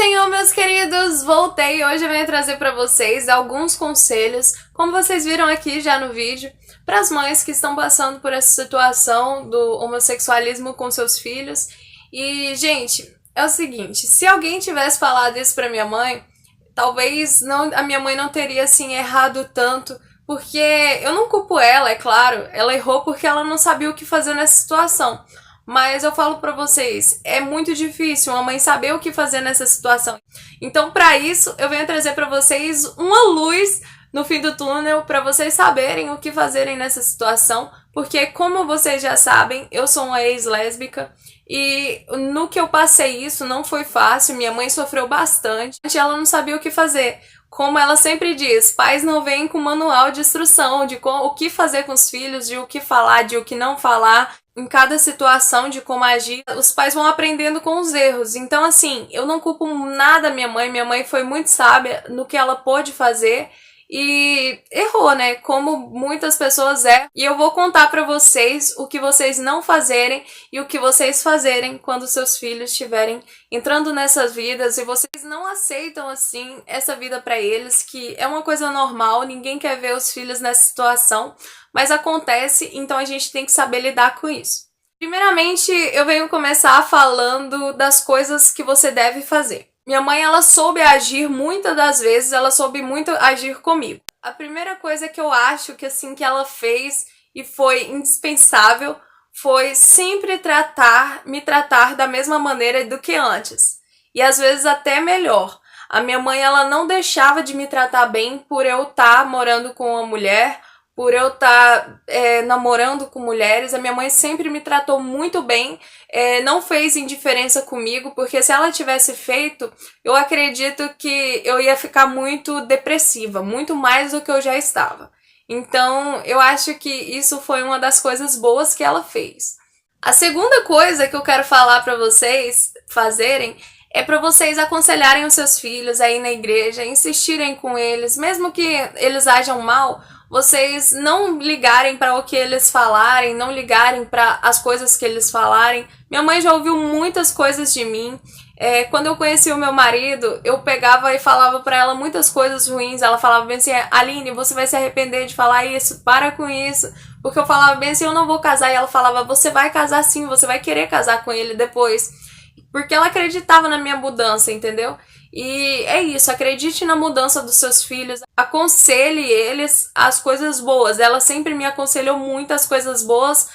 Senhor, meus queridos, voltei. Hoje eu venho trazer para vocês alguns conselhos, como vocês viram aqui já no vídeo, para as mães que estão passando por essa situação do homossexualismo com seus filhos. E, gente, é o seguinte, se alguém tivesse falado isso para minha mãe, talvez a minha mãe não teria, assim, errado tanto, porque eu não culpo ela, é claro, ela errou porque ela não sabia o que fazer nessa situação. Mas eu falo pra vocês, é muito difícil uma mãe saber o que fazer nessa situação. Então, pra isso, eu venho trazer pra vocês uma luz no fim do túnel, pra vocês saberem o que fazerem nessa situação, porque como vocês já sabem, eu sou uma ex-lésbica e no que eu passei isso não foi fácil, minha mãe sofreu bastante, ela não sabia o que fazer. Como ela sempre diz, pais não vêm com manual de instrução de o que fazer com os filhos, de o que falar, de o que não falar. Em cada situação de como agir, os pais vão aprendendo com os erros. Então, assim, eu não culpo nada minha mãe foi muito sábia no que ela pôde fazer e errou, né? Como muitas pessoas erram. E eu vou contar pra vocês o que vocês não fazerem e o que vocês fazerem quando seus filhos estiverem entrando nessas vidas e vocês não aceitam, assim, essa vida pra eles, que é uma coisa normal, ninguém quer ver os filhos nessa situação. Mas acontece, então a gente tem que saber lidar com isso. Primeiramente, eu venho começar falando das coisas que você deve fazer. Minha mãe, ela soube agir muitas das vezes, ela soube muito agir comigo. A primeira coisa que eu acho que assim que ela fez e foi indispensável foi sempre me tratar da mesma maneira do que antes. E às vezes até melhor. A minha mãe, ela não deixava de me tratar bem por eu estar morando com uma mulher, por eu estar namorando com mulheres. A minha mãe sempre me tratou muito bem, não fez indiferença comigo, porque se ela tivesse feito, eu acredito que eu ia ficar muito depressiva, muito mais do que eu já estava. Então, eu acho que isso foi uma das coisas boas que ela fez. A segunda coisa que eu quero falar para vocês fazerem é para vocês aconselharem os seus filhos aí na igreja, insistirem com eles, mesmo que eles ajam mal, vocês não ligarem para o que eles falarem, não ligarem para as coisas que eles falarem. Minha mãe já ouviu muitas coisas de mim. Quando eu conheci o meu marido, eu pegava e falava para ela muitas coisas ruins. Ela falava bem assim, Aline, você vai se arrepender de falar isso, para com isso. Porque eu falava bem assim, eu não vou casar. E ela falava, você vai casar sim, você vai querer casar com ele depois. Porque ela acreditava na minha mudança, entendeu? E é isso, acredite na mudança dos seus filhos, aconselhe eles as coisas boas. Ela sempre me aconselhou muitas coisas boas,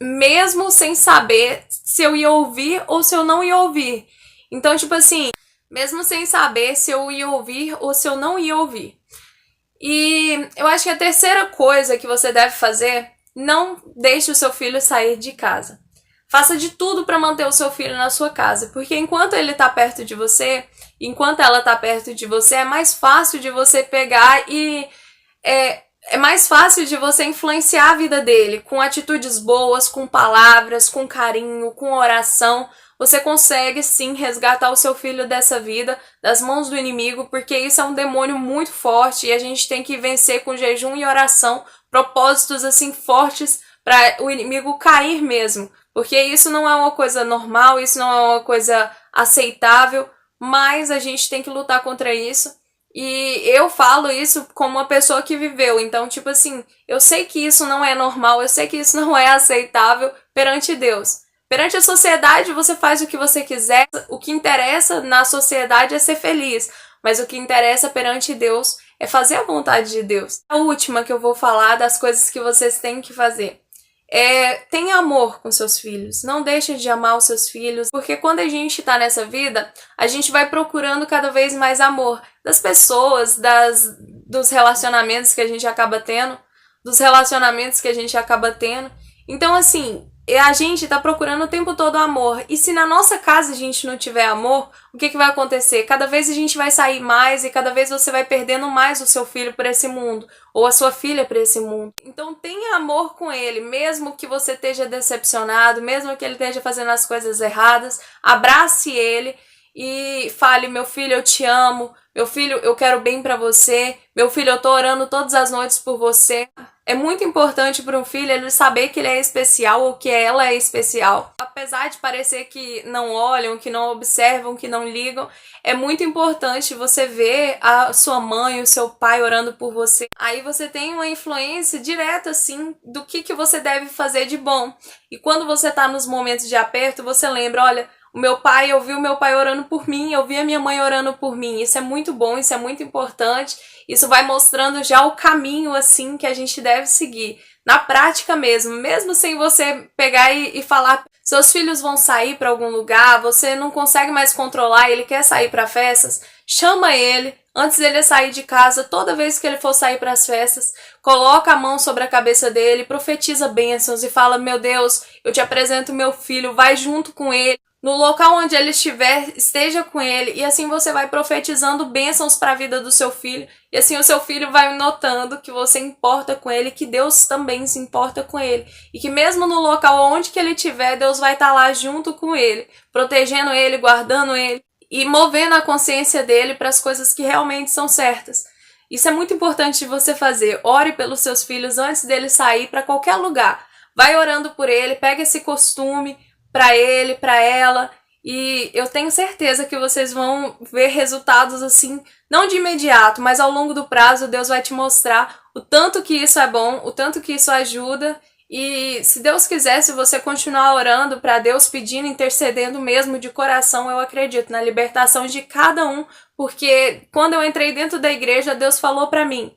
mesmo sem saber se eu ia ouvir ou se eu não ia ouvir. Então, tipo assim, mesmo sem saber se eu ia ouvir ou se eu não ia ouvir. E eu acho que a terceira coisa que você deve fazer, não deixe o seu filho sair de casa. Faça de tudo para manter o seu filho na sua casa, porque enquanto ele tá perto de você, enquanto ela tá perto de você, é mais fácil de você pegar e é mais fácil de você influenciar a vida dele com atitudes boas, com palavras, com carinho, com oração. Você consegue sim resgatar o seu filho dessa vida, das mãos do inimigo, porque isso é um demônio muito forte e a gente tem que vencer com jejum e oração, propósitos assim fortes para o inimigo cair mesmo. Porque isso não é uma coisa normal, isso não é uma coisa aceitável, mas a gente tem que lutar contra isso. E eu falo isso como uma pessoa que viveu, então, tipo assim, eu sei que isso não é normal, eu sei que isso não é aceitável perante Deus. Perante a sociedade, você faz o que você quiser, o que interessa na sociedade é ser feliz, mas o que interessa perante Deus é fazer a vontade de Deus. A última que eu vou falar das coisas que vocês têm que fazer. Tenha amor com seus filhos, não deixe de amar os seus filhos, porque quando a gente tá nessa vida, a gente vai procurando cada vez mais amor das pessoas, dos relacionamentos que a gente acaba tendo, Então, assim, a gente tá procurando o tempo todo amor, e se na nossa casa a gente não tiver amor, o que vai acontecer? Cada vez a gente vai sair mais e cada vez você vai perdendo mais o seu filho para esse mundo, ou a sua filha para esse mundo. Então tenha amor com ele, mesmo que você esteja decepcionado, mesmo que ele esteja fazendo as coisas erradas, abrace ele e fale, meu filho, eu te amo, meu filho, eu quero bem para você, meu filho, eu tô orando todas as noites por você. É muito importante para um filho ele saber que ele é especial ou que ela é especial. Apesar de parecer que não olham, que não observam, que não ligam, é muito importante você ver a sua mãe, o seu pai orando por você. Aí você tem uma influência direta, assim, do que você deve fazer de bom. E quando você tá nos momentos de aperto, você lembra, olha, o meu pai, eu vi o meu pai orando por mim, eu vi a minha mãe orando por mim. Isso é muito bom, isso é muito importante. Isso vai mostrando já o caminho, assim, que a gente deve seguir. Na prática mesmo, mesmo sem você pegar e falar, seus filhos vão sair para algum lugar, você não consegue mais controlar, ele quer sair para festas, chama ele, antes dele sair de casa, toda vez que ele for sair para as festas, coloca a mão sobre a cabeça dele, profetiza bênçãos e fala, meu Deus, eu te apresento meu filho, vai junto com ele. No local onde ele estiver, esteja com ele, e assim você vai profetizando bênçãos para a vida do seu filho, e assim o seu filho vai notando que você importa com ele, que Deus também se importa com ele, e que mesmo no local onde que ele estiver, Deus vai estar lá junto com ele, protegendo ele, guardando ele, e movendo a consciência dele para as coisas que realmente são certas. Isso é muito importante de você fazer. Ore pelos seus filhos antes dele sair para qualquer lugar. Vai orando por ele, pega esse costume para ele, para ela, e eu tenho certeza que vocês vão ver resultados assim, não de imediato, mas ao longo do prazo Deus vai te mostrar o tanto que isso é bom, o tanto que isso ajuda, e se Deus quiser, se você continuar orando para Deus, pedindo, intercedendo mesmo de coração, eu acredito na libertação de cada um, porque quando eu entrei dentro da igreja, Deus falou para mim,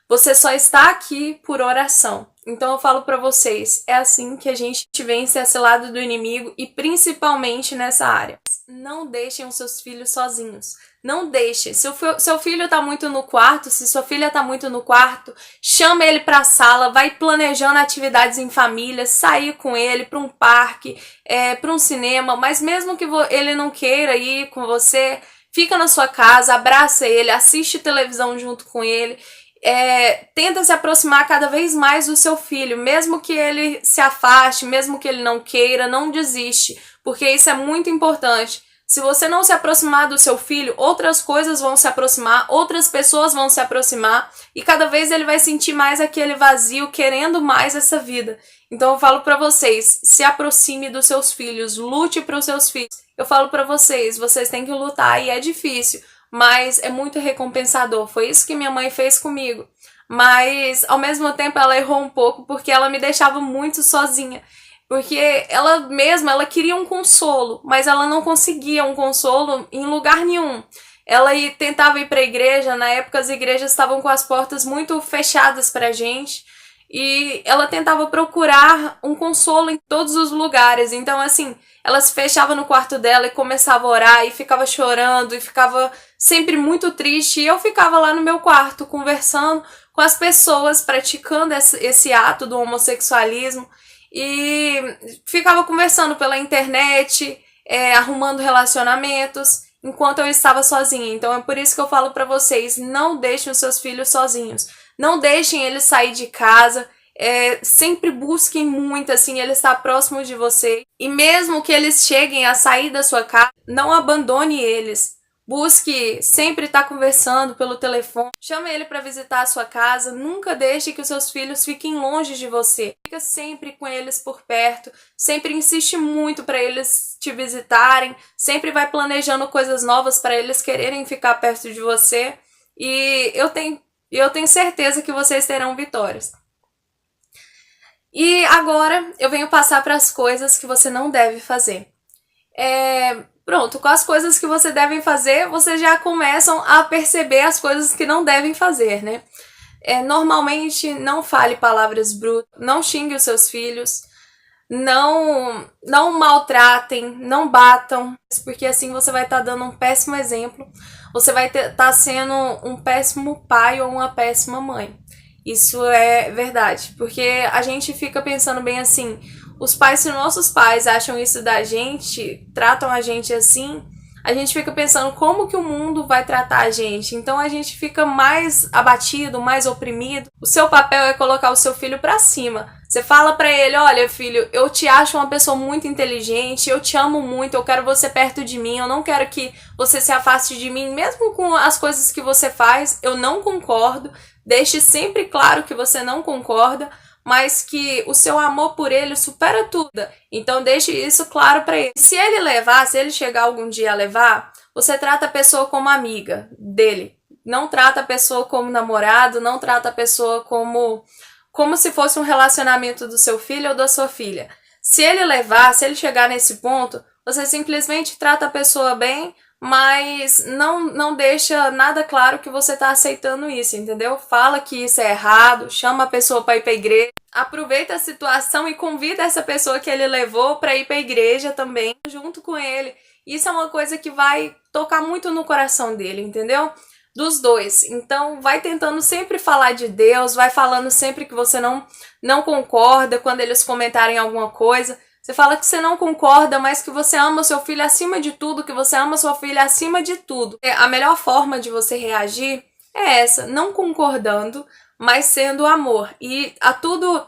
você só está aqui por oração. Então eu falo pra vocês, é assim que a gente vence esse lado do inimigo e principalmente nessa área. Não deixem os seus filhos sozinhos. Não deixe. Se o seu filho tá muito no quarto, se sua filha tá muito no quarto, chama ele pra sala, vai planejando atividades em família, sair com ele pra um parque, pra um cinema, mas mesmo que ele não queira ir com você, fica na sua casa, abraça ele, assiste televisão junto com ele. Tenta se aproximar cada vez mais do seu filho, mesmo que ele se afaste, mesmo que ele não queira, não desiste, porque isso é muito importante. Se você não se aproximar do seu filho, outras coisas vão se aproximar, outras pessoas vão se aproximar, e cada vez ele vai sentir mais aquele vazio, querendo mais essa vida. Então eu falo pra vocês, se aproxime dos seus filhos, lute pros seus filhos. Eu falo pra vocês têm que lutar, e é difícil, mas é muito recompensador. Foi isso que minha mãe fez comigo. Mas, ao mesmo tempo, ela errou um pouco porque ela me deixava muito sozinha. Porque ela queria um consolo, mas ela não conseguia um consolo em lugar nenhum. Ela tentava ir para a igreja, na época as igrejas estavam com as portas muito fechadas pra gente. E ela tentava procurar um consolo em todos os lugares. Então, assim, ela se fechava no quarto dela e começava a orar e ficava chorando e ficava sempre muito triste. E eu ficava lá no meu quarto conversando com as pessoas, praticando esse ato do homossexualismo. E ficava conversando pela internet, arrumando relacionamentos, enquanto eu estava sozinha. Então é por isso que eu falo pra vocês, não deixem os seus filhos sozinhos. Não deixem eles sair de casa, sempre busquem muito, assim, ele estar próximo de você. E mesmo que eles cheguem a sair da sua casa, não abandone eles. Busque sempre estar conversando pelo telefone. Chame ele para visitar a sua casa. Nunca deixe que os seus filhos fiquem longe de você. Fica sempre com eles por perto. Sempre insiste muito para eles te visitarem. Sempre vai planejando coisas novas para eles quererem ficar perto de você. E eu tenho certeza que vocês terão vitórias. E agora eu venho passar para as coisas que você não deve fazer. Pronto, com as coisas que você deve fazer, vocês já começam a perceber as coisas que não devem fazer, né? Normalmente, não fale palavras brutas, não xingue os seus filhos, não maltratem, não batam, porque assim você vai estar dando um péssimo exemplo, você vai estar sendo um péssimo pai ou uma péssima mãe. Isso é verdade, porque a gente fica pensando bem assim, os pais, se nossos pais acham isso da gente, tratam a gente assim, a gente fica pensando como que o mundo vai tratar a gente. Então a gente fica mais abatido, mais oprimido. O seu papel é colocar o seu filho pra cima. Você fala pra ele, olha filho, eu te acho uma pessoa muito inteligente, eu te amo muito, eu quero você perto de mim, eu não quero que você se afaste de mim, mesmo com as coisas que você faz, eu não concordo. Deixe sempre claro que você não concorda, mas que o seu amor por ele supera tudo. Então deixe isso claro para ele. Se ele levar, se ele chegar algum dia a levar, você trata a pessoa como amiga dele. Não trata a pessoa como namorado, não trata a pessoa como se fosse um relacionamento do seu filho ou da sua filha. Se ele levar, se ele chegar nesse ponto, você simplesmente trata a pessoa bem, mas não deixa nada claro que você tá aceitando isso, entendeu? Fala que isso é errado, chama a pessoa para ir pra igreja, aproveita a situação e convida essa pessoa que ele levou para ir pra igreja também, junto com ele. Isso é uma coisa que vai tocar muito no coração dele, entendeu? Dos dois. Então, vai tentando sempre falar de Deus, vai falando sempre que você não concorda quando eles comentarem alguma coisa. Você fala que você não concorda, mas que você ama o seu filho acima de tudo, que você ama sua filha acima de tudo. A melhor forma de você reagir é essa, não concordando, mas sendo amor. E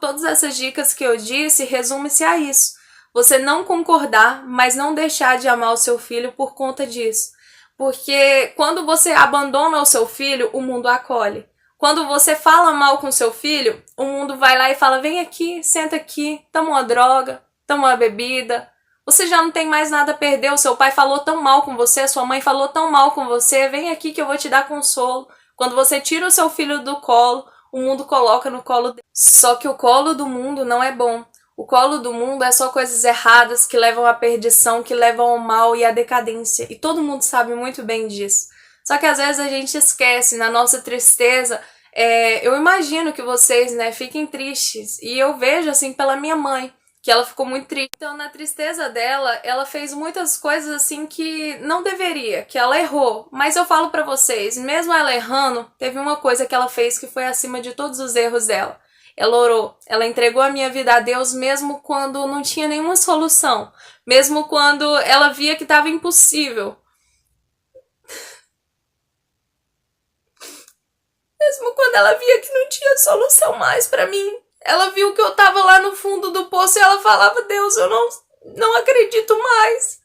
todas essas dicas que eu disse, resume-se a isso. Você não concordar, mas não deixar de amar o seu filho por conta disso. Porque quando você abandona o seu filho, o mundo acolhe. Quando você fala mal com o seu filho, o mundo vai lá e fala, vem aqui, senta aqui, toma uma droga, toma uma bebida. Você já não tem mais nada a perder, o seu pai falou tão mal com você, a sua mãe falou tão mal com você, vem aqui que eu vou te dar consolo. Quando você tira o seu filho do colo, o mundo coloca no colo dele. Só que o colo do mundo não é bom. O colo do mundo é só coisas erradas que levam à perdição, que levam ao mal e à decadência. E todo mundo sabe muito bem disso. Só que às vezes a gente esquece, na nossa tristeza. Eu imagino que vocês, fiquem tristes. E eu vejo, assim, pela minha mãe, que ela ficou muito triste. Então, na tristeza dela, ela fez muitas coisas, assim, que não deveria, que ela errou. Mas eu falo pra vocês, mesmo ela errando, teve uma coisa que ela fez que foi acima de todos os erros dela. Ela orou, ela entregou a minha vida a Deus mesmo quando não tinha nenhuma solução, mesmo quando ela via que estava impossível. Mesmo quando ela via que não tinha solução mais pra mim. Ela viu que eu tava lá no fundo do poço e ela falava, Deus, eu não acredito mais.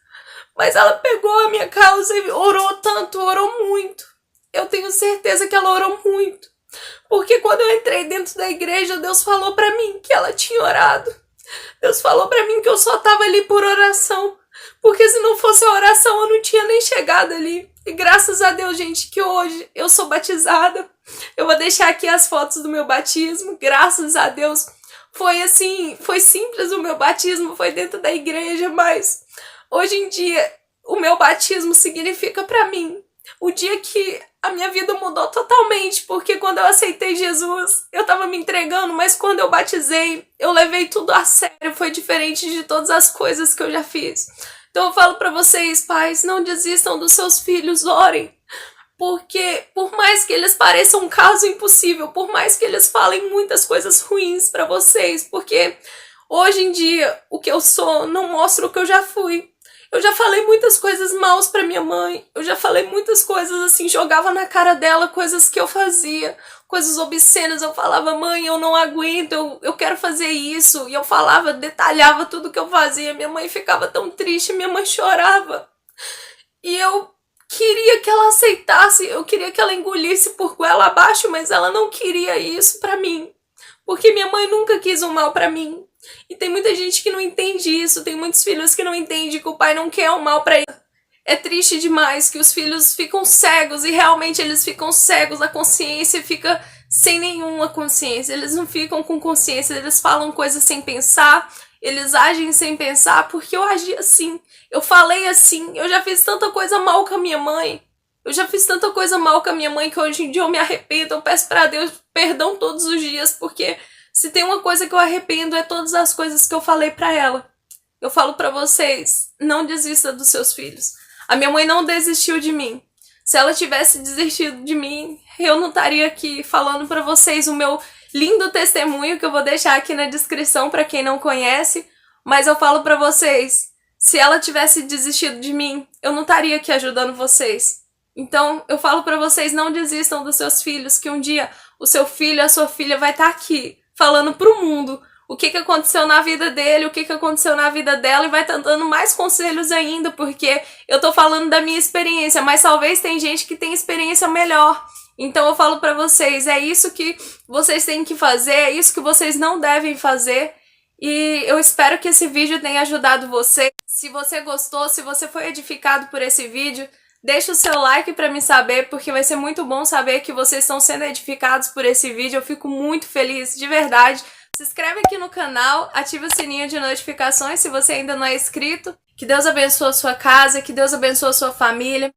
Mas ela pegou a minha causa e orou tanto, orou muito. Eu tenho certeza que ela orou muito. Porque quando eu entrei dentro da igreja, Deus falou pra mim que ela tinha orado. Deus falou pra mim que eu só tava ali por oração. Porque se não fosse a oração, eu não tinha nem chegado ali. E graças a Deus, gente, que hoje eu sou batizada. Eu vou deixar aqui as fotos do meu batismo. Graças a Deus. Foi assim, foi simples o meu batismo, foi dentro da igreja, mas hoje em dia o meu batismo significa pra mim o dia que a minha vida mudou totalmente, porque quando eu aceitei Jesus, eu tava me entregando, mas quando eu batizei, eu levei tudo a sério, foi diferente de todas as coisas que eu já fiz. Então eu falo pra vocês, pais, não desistam dos seus filhos, orem, porque por mais que eles pareçam um caso impossível, por mais que eles falem muitas coisas ruins pra vocês, porque hoje em dia o que eu sou não mostra o que eu já fui. Eu já falei muitas coisas maus pra minha mãe, eu já falei muitas coisas assim, jogava na cara dela coisas que eu fazia, coisas obscenas, eu falava, mãe, eu não aguento, eu quero fazer isso, e eu falava, detalhava tudo que eu fazia, minha mãe ficava tão triste, minha mãe chorava, e eu queria que ela aceitasse, eu queria que ela engolisse por goela abaixo, mas ela não queria isso pra mim, porque minha mãe nunca quis o mal pra mim. E tem muita gente que não entende isso, tem muitos filhos que não entendem que o pai não quer o mal pra ele. É triste demais que os filhos ficam cegos e realmente eles ficam cegos, a consciência fica sem nenhuma consciência, eles não ficam com consciência, eles falam coisas sem pensar, eles agem sem pensar, porque eu agi assim, eu falei assim, eu já fiz tanta coisa mal com a minha mãe, que hoje em dia eu me arrependo, eu peço pra Deus perdão todos os dias, porque se tem uma coisa que eu arrependo é todas as coisas que eu falei pra ela. Eu falo pra vocês, não desista dos seus filhos. A minha mãe não desistiu de mim. Se ela tivesse desistido de mim, eu não estaria aqui falando pra vocês o meu lindo testemunho que eu vou deixar aqui na descrição pra quem não conhece. Mas eu falo pra vocês, se ela tivesse desistido de mim, eu não estaria aqui ajudando vocês. Então, eu falo pra vocês, não desistam dos seus filhos, que um dia o seu filho, a sua filha vai estar aqui falando pro mundo o que aconteceu na vida dele, o que aconteceu na vida dela, e vai estar dando mais conselhos ainda, porque eu tô falando da minha experiência, mas talvez tem gente que tem experiência melhor. Então eu falo pra vocês, é isso que vocês têm que fazer, é isso que vocês não devem fazer. E eu espero que esse vídeo tenha ajudado você. Se você gostou, se você foi edificado por esse vídeo, deixa o seu like pra me saber, porque vai ser muito bom saber que vocês estão sendo edificados por esse vídeo. Eu fico muito feliz, de verdade. Se inscreve aqui no canal, ativa o sininho de notificações se você ainda não é inscrito. Que Deus abençoe a sua casa, que Deus abençoe a sua família.